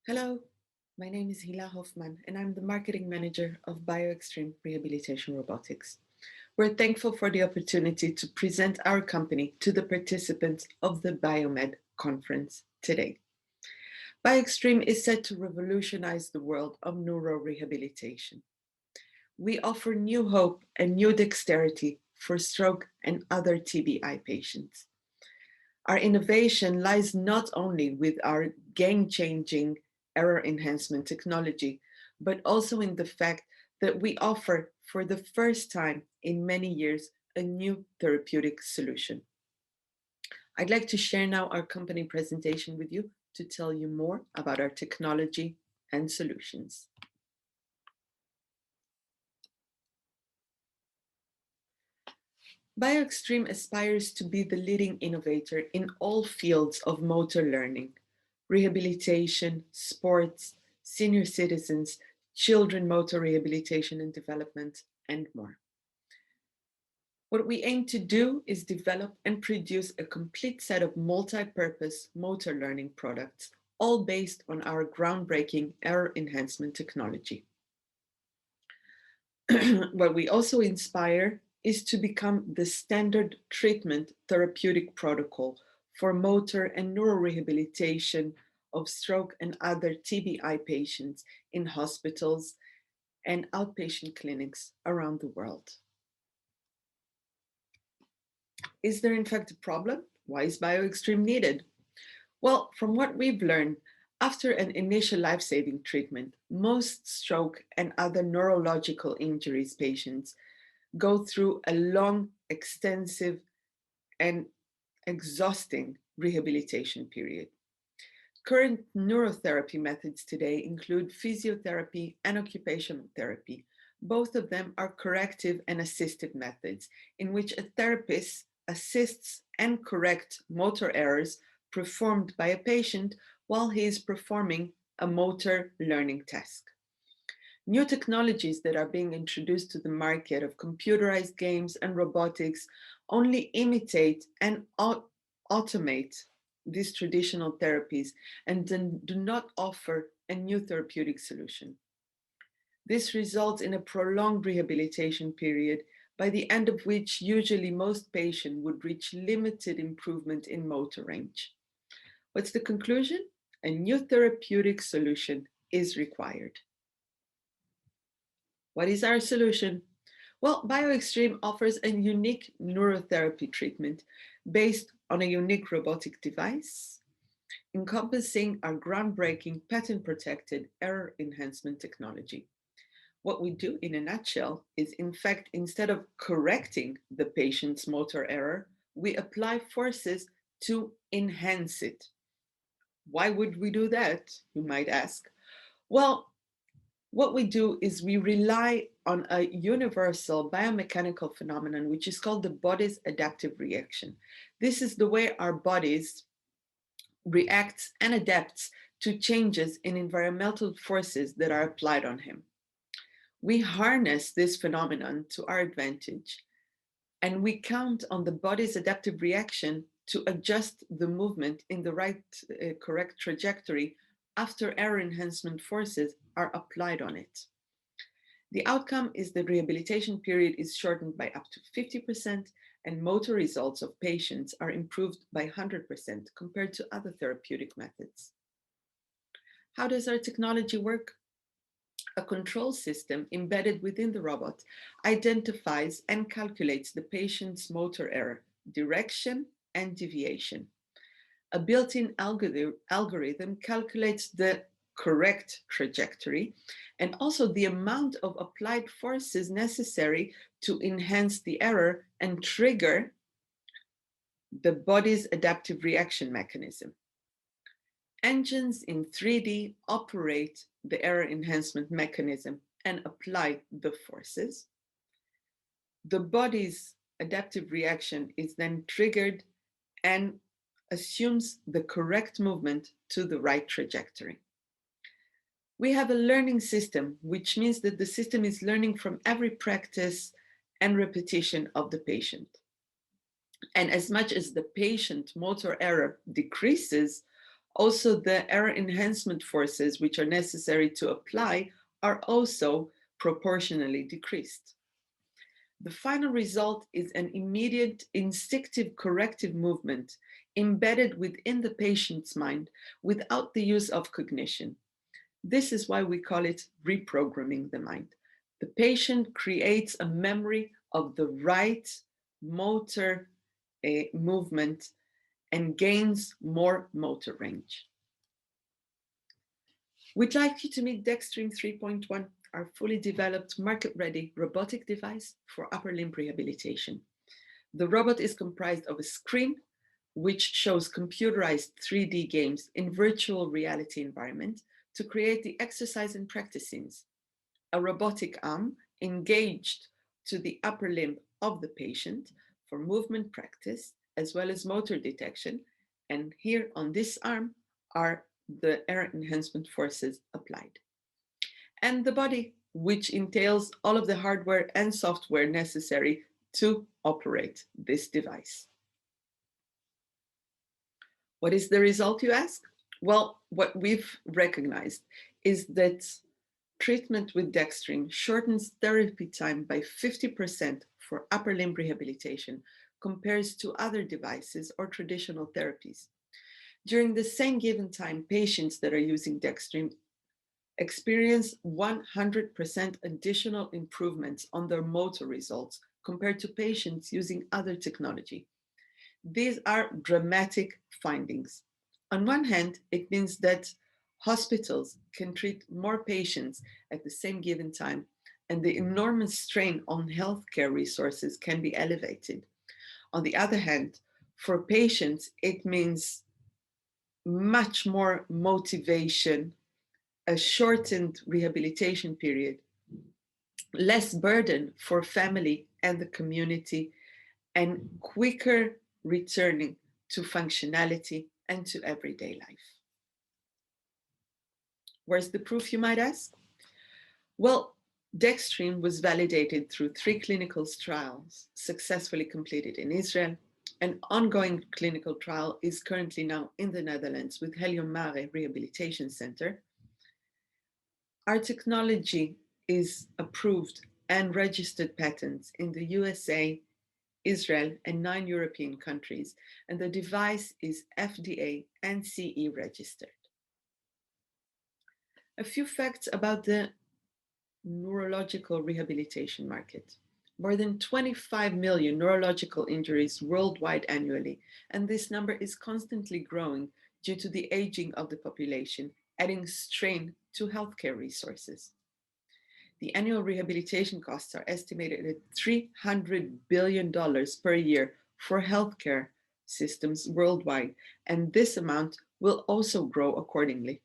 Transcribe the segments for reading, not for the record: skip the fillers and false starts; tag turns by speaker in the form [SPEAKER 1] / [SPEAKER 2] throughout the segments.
[SPEAKER 1] Hello, my name is Hila Hoffman, and I'm the marketing manager of BioXtreme Rehabilitation Robotics. We're thankful for the opportunity to present our company to the participants of the BioMed conference today. BioXtreme is set to revolutionize the world of neurorehabilitation. We offer new hope and new dexterity for stroke and other TBI patients. Our innovation lies not only with our game-changing error enhancement technology, but also in the fact that we offer, for the first time in many years, a new therapeutic solution. I'd like to share now our company presentation with you to tell you more about our technology and solutions. BioXtreme aspires to be the leading innovator in all fields of motor learning, rehabilitation, sports, senior citizens, children motor rehabilitation and development, and more. What we aim to do is develop and produce a complete set of multi-purpose motor learning products, all based on our groundbreaking error enhancement technology. What we also inspire is to become the standard treatment therapeutic protocol for motor and neurorehabilitation of stroke and other TBI patients in hospitals and outpatient clinics around the world. Is there in fact a problem? Why is BioXtreme needed? Well, from what we've learned, after an initial life-saving treatment, most stroke and other neurological injuries patients go through a long, extensive, and exhausting rehabilitation period. Current neurotherapy methods today include physiotherapy and occupational therapy. Both of them are corrective and assisted methods in which a therapist assists and corrects motor errors performed by a patient while he is performing a motor learning task. New technologies that are being introduced to the market of computerized games and robotics only imitate and automate these traditional therapies and do not offer a new therapeutic solution. This results in a prolonged rehabilitation period, by the end of which usually most patients would reach limited improvement in motor range. What's the conclusion? A new therapeutic solution is required. What is our solution? Well, BioXtreme offers a unique neurotherapy treatment based on a unique robotic device encompassing our groundbreaking patent-protected error enhancement technology. What we do in a nutshell is, in fact, instead of correcting the patient's motor error, we apply forces to enhance it. Why would we do that, you might ask? Well, what we do is we rely on a universal biomechanical phenomenon, which is called the body's adaptive reaction. This is the way our bodies reacts and adapts to changes in environmental forces that are applied on him. We harness this phenomenon to our advantage, and we count on the body's adaptive reaction to adjust the movement in the right, correct trajectory after error enhancement forces are applied on it. The outcome is the rehabilitation period is shortened by up to 50%, and motor results of patients are improved by 100% compared to other therapeutic methods. How does our technology work? A control system embedded within the robot identifies and calculates the patient's motor error, direction, and deviation. A built-in algorithm calculates the correct trajectory and also the amount of applied forces necessary to enhance the error and trigger the body's adaptive reaction mechanism. Engines in 3D operate the error enhancement mechanism and apply the forces. The body's adaptive reaction is then triggered and assumes the correct movement to the right trajectory. We have a learning system, which means that the system is learning from every practice and repetition of the patient. And as much as the patient motor error decreases, Also, the error enhancement forces which are necessary to apply are also proportionally decreased. The final result is an immediate instinctive corrective movement embedded within the patient's mind without the use of cognition. This is why we call it reprogramming the mind. The patient creates a memory of the right motor movement and gains more motor range. We'd like you to meet BioXtreme 3.1, our fully developed market-ready robotic device for upper limb rehabilitation. The robot is comprised of a screen which shows computerized 3D games in virtual reality environment to create the exercise and practice scenes. A robotic arm engaged to the upper limb of the patient for movement practice as well as motor detection. And here on this arm are the error enhancement forces applied. And the body, which entails all of the hardware and software necessary to operate this device. What is the result, you ask? Well, what we've recognized is that treatment with BioXtreme shortens therapy time by 50% for upper limb rehabilitation compares to other devices or traditional therapies. During the same given time, patients that are using BioXtreme experience 100% additional improvements on their motor results compared to patients using other technology. These are dramatic findings. On one hand, it means that hospitals can treat more patients at the same given time, and the enormous strain on healthcare resources can be elevated. On the other hand, for patients, it means much more motivation, a shortened rehabilitation period, less burden for family and the community, and quicker returning to functionality and to everyday life. Where's the proof, you might ask? Well, BioXtreme was validated through 3 clinical trials successfully completed in Israel. An ongoing clinical trial is currently now in the Netherlands with Helium Mare Rehabilitation Center. Our technology is approved and registered patents in the USA, Israel, and 9 European countries, and the device is FDA and CE registered. A few facts about the neurological rehabilitation market. More than 25 million neurological injuries worldwide annually, and this number is constantly growing due to the aging of the population, adding strain to healthcare resources. The annual rehabilitation costs are estimated at $300 billion per year for healthcare systems worldwide, and this amount will also grow accordingly.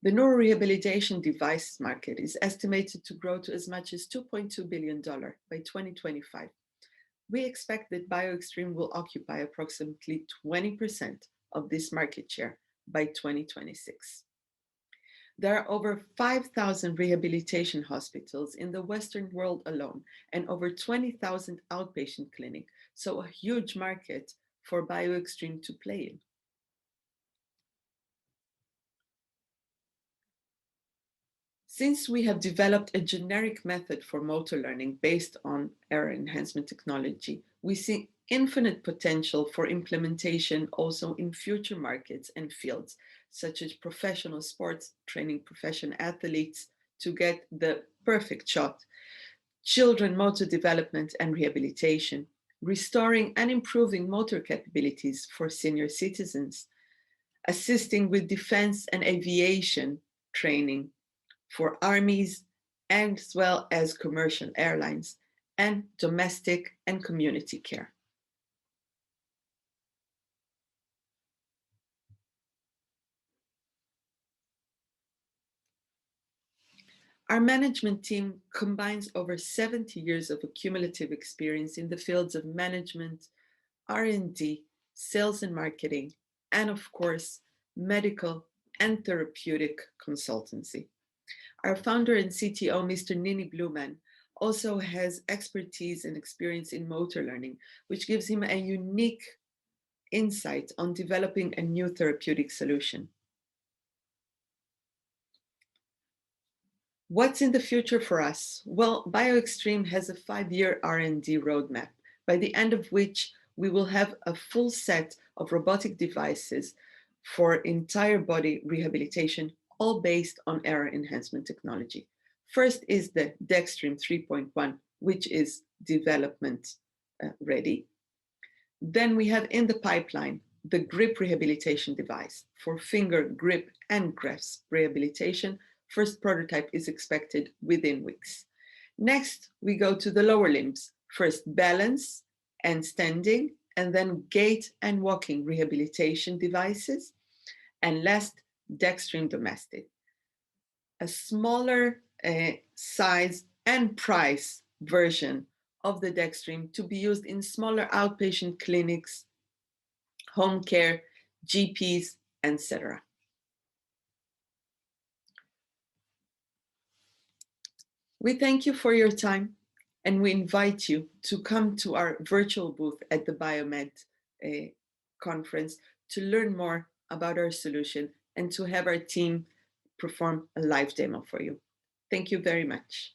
[SPEAKER 1] The neurorehabilitation device market is estimated to grow to as much as $2.2 billion by 2025. We expect that BioXtreme will occupy approximately 20% of this market share by 2026. There are over 5,000 rehabilitation hospitals in the Western world alone and over 20,000 outpatient clinics, so a huge market for BioXtreme to play in. Since we have developed a generic method for motor learning based on error enhancement technology, we see infinite potential for implementation also in future markets and fields, such as professional sports, training professional athletes to get the perfect shot, children motor development and rehabilitation, restoring and improving motor capabilities for senior citizens, assisting with defense and aviation training for armies as well as commercial airlines, and domestic and community care. Our management team combines over 70 years of accumulative experience in the fields of management, R&D, sales and marketing, and of course, medical and therapeutic consultancy. Our founder and CTO, Mr. Nini Bluman, also has expertise and experience in motor learning, which gives him a unique insight on developing a new therapeutic solution. What's in the future for us? Well, BioXtreme has a 5-year R&D roadmap, by the end of which we will have a full set of robotic devices for entire body rehabilitation, all based on error enhancement technology. First is the Dextream 3.1, which is development ready. Then we have in the pipeline the grip rehabilitation device for finger grip and grasp rehabilitation. First prototype is expected within weeks. Next, we go to the lower limbs. First, balance and standing, and then gait and walking rehabilitation devices. And last, Dextream domestic. A smaller size and price version of the Dextream to be used in smaller outpatient clinics, home care, GPs, etc. We thank you for your time, and we invite you to come to our virtual booth at the BioMed conference to learn more about our solution and to have our team perform a live demo for you. Thank you very much.